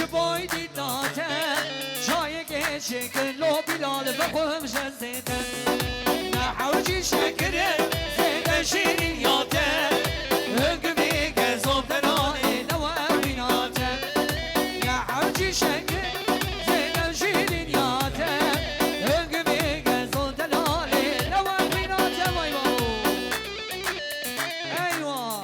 شبايدي ناتا شايك شكر لو بلال بقوم جزيتا نحوجي شكر زيدا شيرياتا هنقبي قزوف دلالي لو أبيناتا نحوجي شكر زيدا شيرياتا هنقبي قزوف دلالي لو أبيناتا واي واو أيوة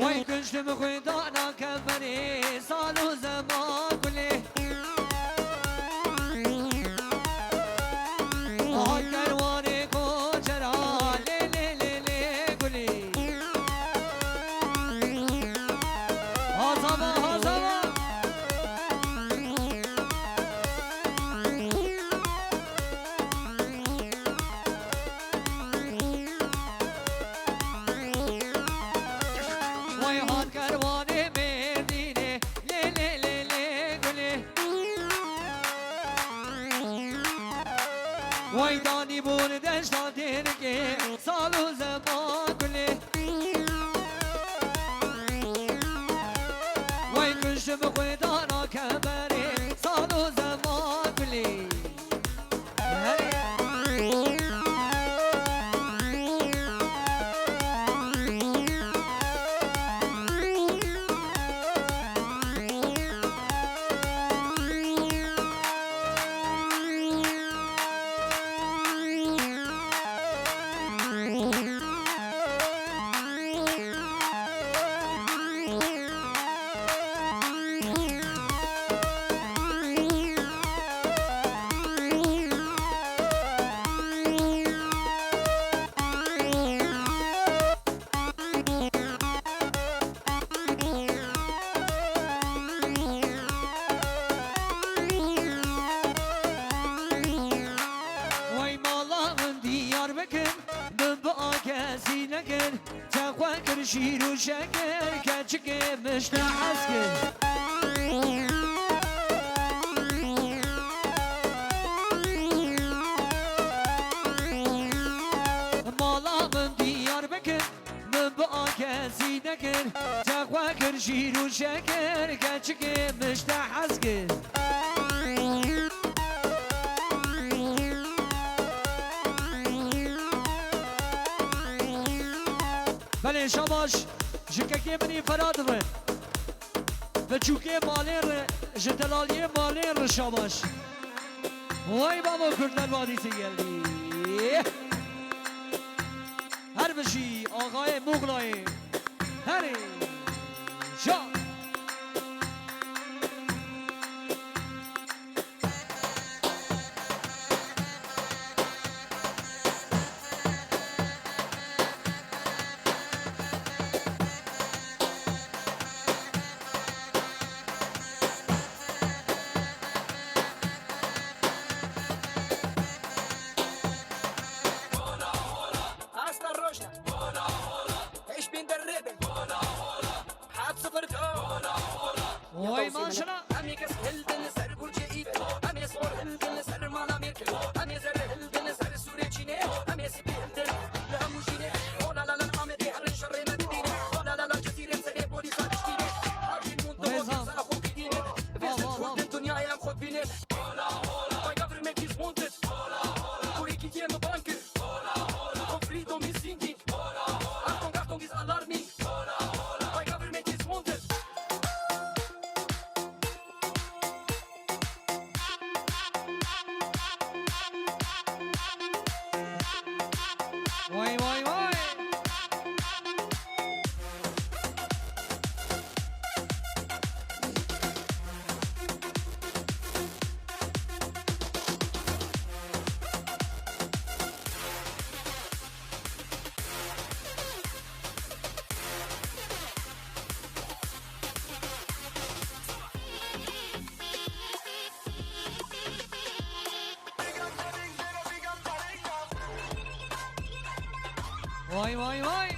وای کشتم خدا نکبری سال و زمان کلی آی کروان کوچرا لی لی لی لی کلی آزاما آزاما بخويدانا كبري صالو زمان بلي شيرو شكر كاتشكي مش نحسكن مالا من ديار بكر من بقى كاسي نكر تقوى كر شيرو شكر كاتشكي مش نحسكن بله شاباش جکه منی فراد رو و چوکه مالی رو جدلالی مالی رو شاباش وای بابا کردن وادیسی گلدی هر بشی آقای مغلای هری شا وای ماشاءالله وای وای وای وای وای وای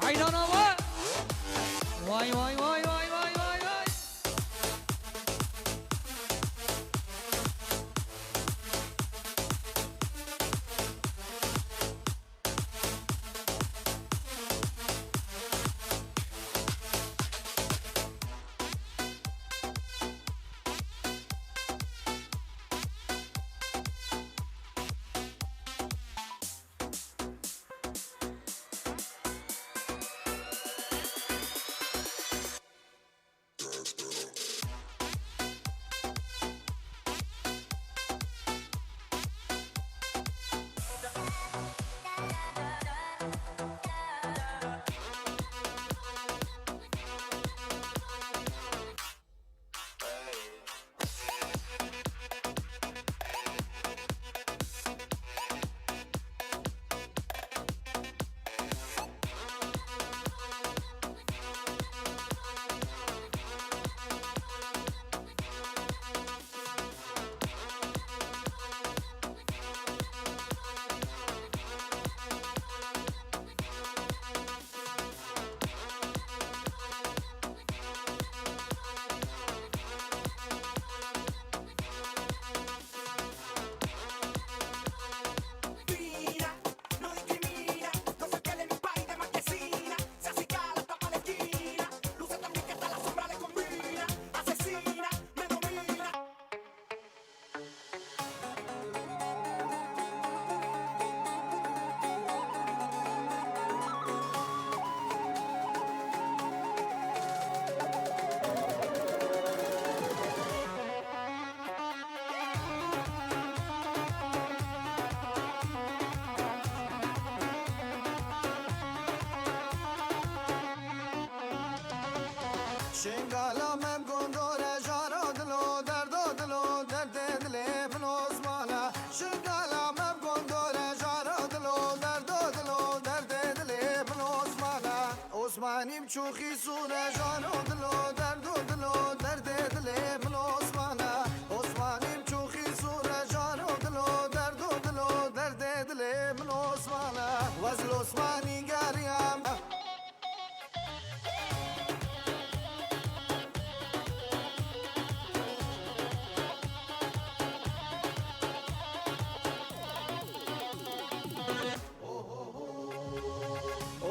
عينانا وای وای وای وای وای وای وای شنگالا من گندور جارا دلو درد دلو درد دل من عثمانه شنگالا من گندور جارا دلو درد دلو درد دل من عثمانه عثمانیم چوخی سوره جارا دلو درد دلو درد دل من عثمانه عثمانیم چوخی سوره جارا دلو درد دلو درد دل من عثمانه وزل عثمانی گریم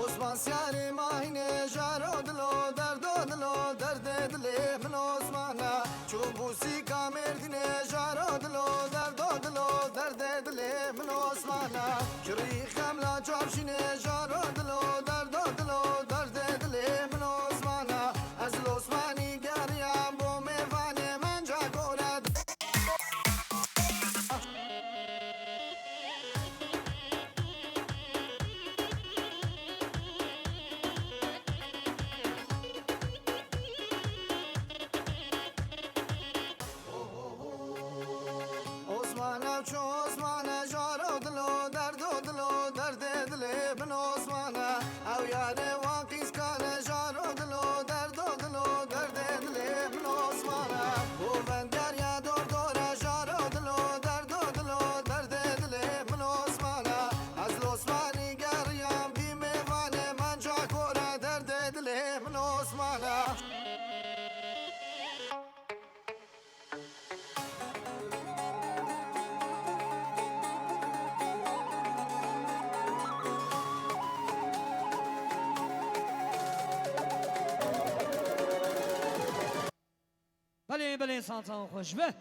عثمان سیاری ماهینه جارو دلو دلو درد دلی من عثمانه چوبوسی کامردینه جارو دلو دلو درد دلی من عثمانه کری خملا چابشینه جارو دلو دلو درد دلی من عثمانه از عثمانی گریم بو میوانه من جا گورد عثمانه چو عثمانه جارو دلو درد دلی من عثمانه او یاره واقعیس کانه جارو دلو درد دلی من عثمانه او بندر یا دور جارو دلو درد دلی من عثمانه از عثمانی گریم بی میوانه من جا کوره درد دلی من عثمانه بله سانسان خوش به